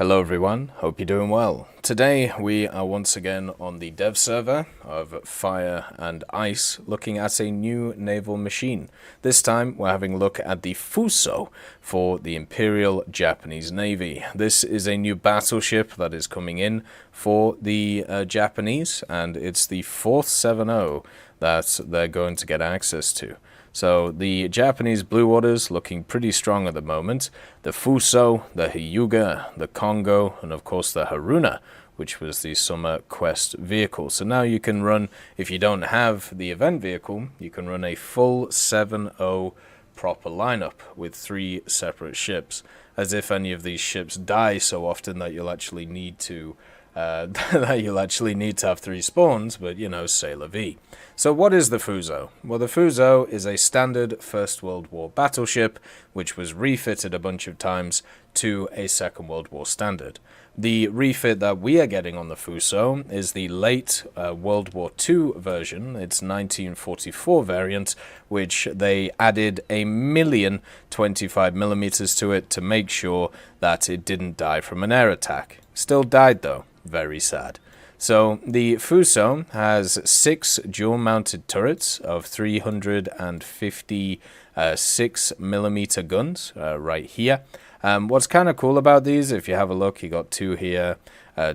Hello everyone, hope you're doing well. Today we are once again on the dev server of Fire and Ice looking at a new naval machine. This time we're having a look at the Fusō for the Imperial Japanese Navy. This is a new battleship that is coming in for the Japanese, and it's the 470 that they're going to get access to. So the Japanese blue waters looking pretty strong at the moment. The Fusō, the EVGA, the Congo, and of course the Haruna, which was the summer quest vehicle. So now you can run, if you don't have the event vehicle, you can run a full 7-0 proper lineup with 3 separate ships, as if any of these ships die so often that you'll actually need to have 3 spawns, but you know, c'est la vie. So what is the Fusō? Well, the Fusō is a standard First World War battleship, which was refitted a bunch of times to a Second World War standard. The refit that we are getting on the Fusō is the late World War II version. It's 1944 variant, which they added a million 25mm to it to make sure that it didn't die from an air attack. Still died though. Very sad. So the Fusō has 6 dual-mounted turrets of 356mm guns right here. What's kind of cool about these, if you have a look, you got 2 here,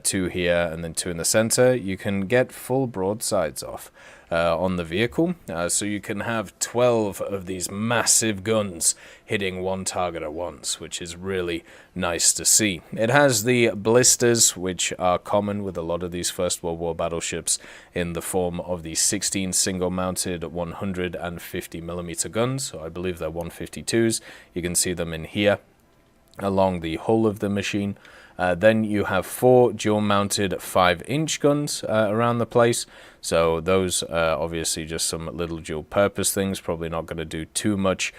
2 here, and then 2 in the center. You can get full broadsides off on the vehicle, so you can have 12 of these massive guns hitting one target at once, which is really nice to see. It has the blisters, which are common with a lot of these First World War battleships, in the form of the 16 single-mounted 150mm guns. So I believe they're 152s. You can see them in here along the hull of the machine. Then you have 4 dual-mounted 5-inch guns around the place. So those are obviously just some little dual-purpose things, probably not going to do too much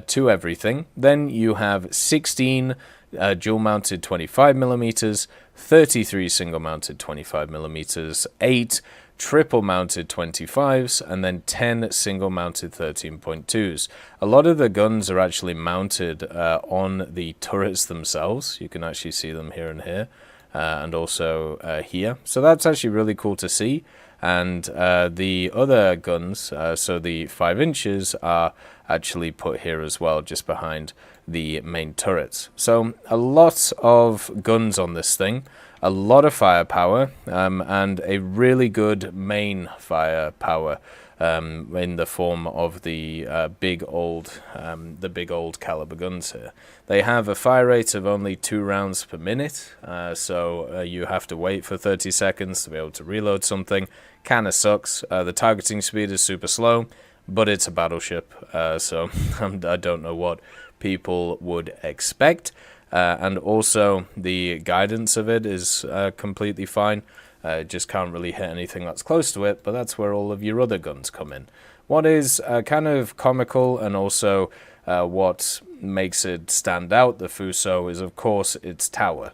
to everything. Then you have 16 dual-mounted 25mm, 33 single-mounted 25mm, 8 triple-mounted 25s, and then 10 single-mounted 13.2s. A lot of the guns are actually mounted on the turrets themselves. You can actually see them here and here, and also here. So that's actually really cool to see. And the other guns, so the 5 inches, are actually put here as well, just behind the main turrets. So a lot of guns on this thing. A lot of firepower, and a really good main firepower in the form of the big old caliber guns here. They have a fire rate of only 2 rounds per minute, so you have to wait for 30 seconds to be able to reload something. Kinda sucks. The targeting speed is super slow, but it's a battleship, so I don't know what people would expect. And also the guidance of it is completely fine. Just can't really hit anything that's close to it, but that's where all of your other guns come in. What is kind of comical, and also what makes it stand out, the Fusō, is of course its tower.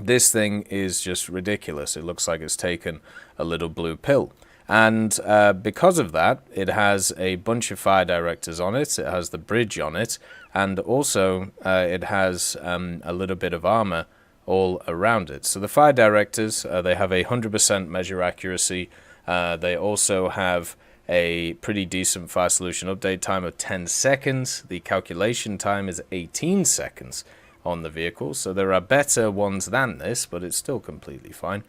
This thing is just ridiculous. It looks like it's taken a little blue pill. And because of that, it has a bunch of fire directors on it. It has the bridge on it, and also it has a little bit of armor all around it. So the fire directors, they have a 100% measure accuracy. They also have a pretty decent fire solution update time of 10 seconds. The calculation time is 18 seconds on the vehicle. So there are better ones than this, but it's still completely fine.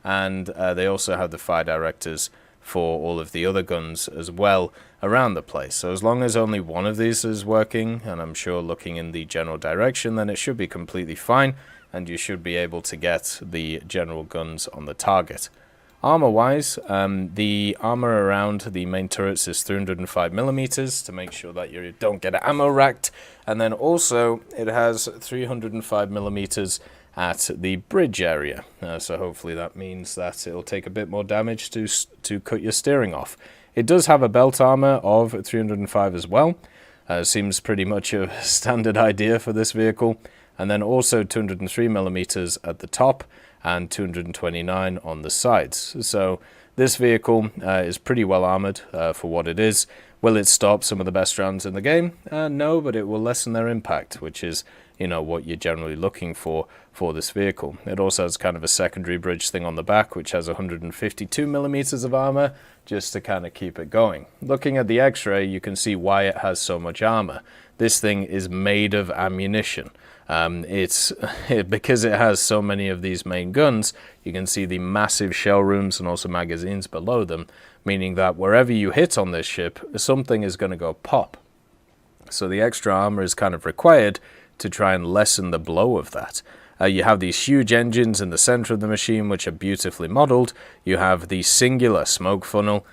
And they also have the fire directors for all of the other guns as well around the place. So as long as only one of these is working, and I'm sure looking in the general direction, then it should be completely fine, and you should be able to get the general guns on the target. Armor-wise, the armor around the main turrets is 305mm to make sure that you don't get ammo racked, and then also it has 305mm at the bridge area, so hopefully that means that it'll take a bit more damage to cut your steering off. It does have a belt armor of 305 as well. Seems pretty much a standard idea for this vehicle. And then also 203mm at the top and 229 on the sides. So this vehicle is pretty well armored for what it is. Will it stop some of the best rounds in the game? No, but it will lessen their impact, which is what you're generally looking for this vehicle. It also has kind of a secondary bridge thing on the back, which has 152 millimeters of armor, just to kind of keep it going. Looking at the X-ray, you can see why it has so much armor. This thing is made of ammunition. Because it has so many of these main guns, you can see the massive shell rooms and also magazines below them, meaning that wherever you hit on this ship, something is going to go pop. So the extra armor is kind of required to try and lessen the blow of that. You have these huge engines in the center of the machine, which are beautifully modeled. You have the singular smoke funnel,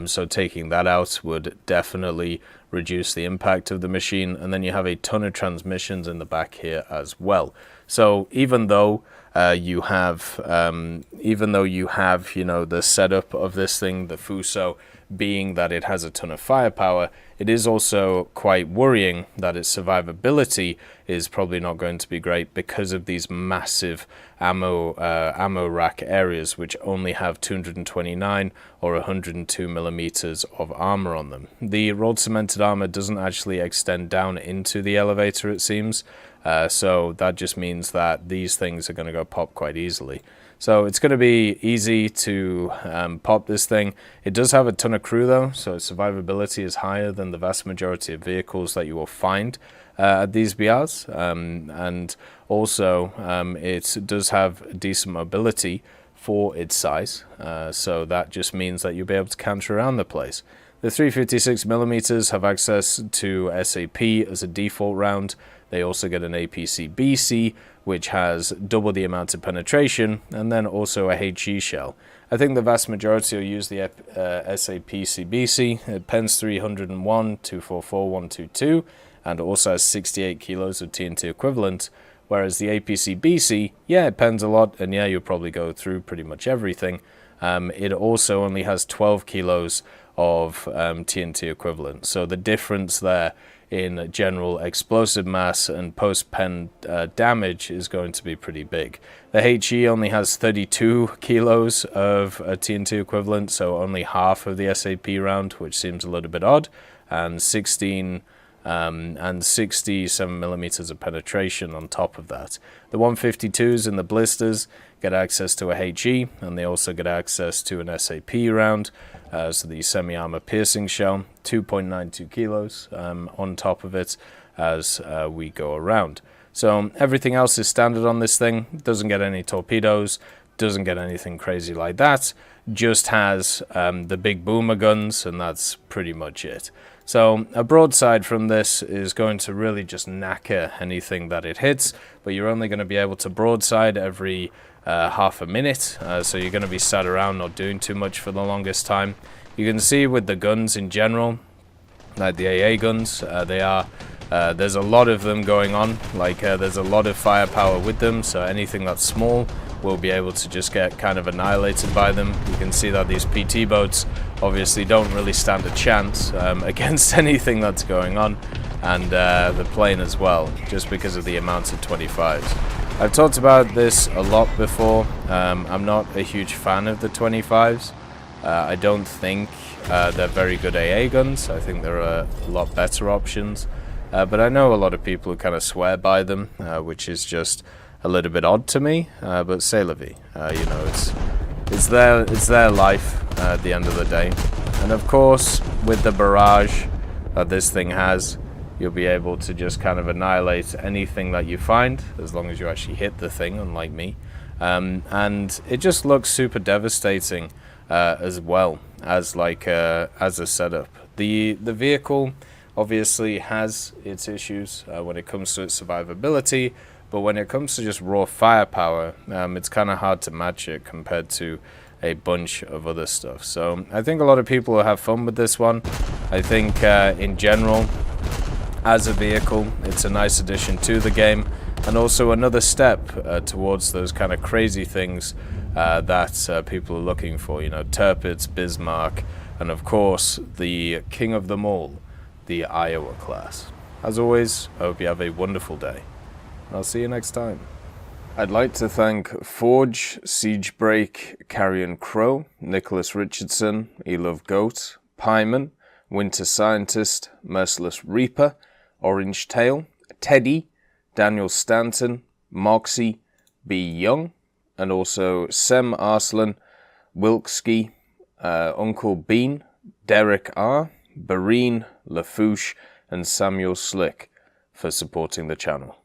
so taking that out would definitely reduce the impact of the machine. And then you have a ton of transmissions in the back here as well. So even though you have, the setup of this thing, the Fusō, being that it has a ton of firepower, it is also quite worrying that its survivability is probably not going to be great because of these massive ammo rack areas, which only have 229 or 102 millimeters of armor on them. The rolled cemented armor doesn't actually extend down into the elevator, it seems, so that just means that these things are going to go pop quite easily. So it's going to be easy to pop this thing. It does have a ton of crew though, so its survivability is higher than the vast majority of vehicles that you will find at these BRs. And also it does have decent mobility for its size, so that just means that you'll be able to canter around the place. The 356 millimeters have access to SAP as a default round. They also get an APC-BC, which has double the amount of penetration, and then also a HE shell. I think the vast majority will use the SAP-CBC. It pens 301, 244, 122, and also has 68 kilos of TNT equivalent, whereas the APC-BC, yeah, it pens a lot, and yeah, you'll probably go through pretty much everything. It also only has 12 kilos of TNT equivalent, so the difference there in general explosive mass and post-pen damage is going to be pretty big. The HE only has 32 kilos of TNT equivalent, so only half of the SAP round, which seems a little bit odd, and 67 millimeters of penetration on top of that. The 152s and the blisters get access to a HE, and they also get access to an SAP round, so the semi-armor piercing shell, 2.92 kilos on top of it as we go around. So everything else is standard on this thing. Doesn't get any torpedoes, doesn't get anything crazy like that, just has the big boomer guns, and that's pretty much it. So a broadside from this is going to really just knacker anything that it hits, but you're only going to be able to broadside every half a minute, so you're going to be sat around not doing too much for the longest time. You can see with the guns in general, like the Aaa Guns, there's a lot of them going on, there's a lot of firepower with them, so anything that's small will be able to just get kind of annihilated by them. You can see that these PT boats obviously don't really stand a chance against anything that's going on, and the plane as well, just because of the amount of 25s. I've talked about this a lot before. I'm not a huge fan of the 25s. I don't think they're very good Aaa guns. I think there are a lot better options. But I know a lot of people who kind of swear by them, which is just a little bit odd to me. But c'est la vie. It's their life at the end of the day. And of course, with the barrage that this thing has, you'll be able to just kind of annihilate anything that you find, as long as you actually hit the thing, unlike me. And it just looks super devastating as well as as a setup. The vehicle obviously has its issues when it comes to its survivability, but when it comes to just raw firepower, it's kind of hard to match it compared to a bunch of other stuff. So I think a lot of people will have fun with this one. I think in general, as a vehicle, it's a nice addition to the game, and also another step towards those kind of crazy things that people are looking for, Tirpitz, Bismarck, and of course the king of them all, the Iowa class. As always, I hope you have a wonderful day. I'll see you next time. I'd like to thank Forge, Siegebreak, Carrion Crow, Nicholas Richardson, Elove Goat, Pyman, Winter Scientist, Merciless Reaper, Orange Tail, Teddy, Daniel Stanton, Moxie, B. Young, and also Sem Arslan, Wilkski, Uncle Bean, Derek R., Bareen, Lafouche, and Samuel Slick for supporting the channel.